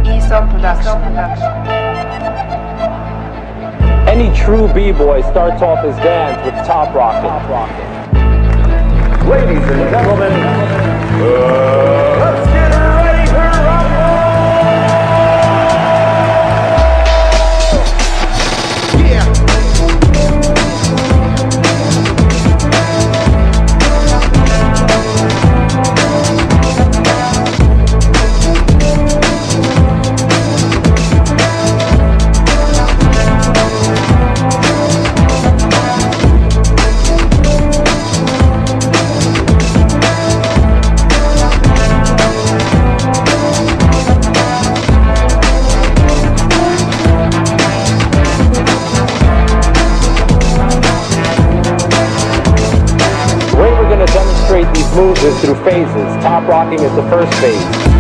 ESO Production. Any true b-boy starts off his dance with top rocking. Ladies and gentlemen, let's get ready to rumble! Yeah! Demonstrate these moves is through phases. Top rocking is the first phase.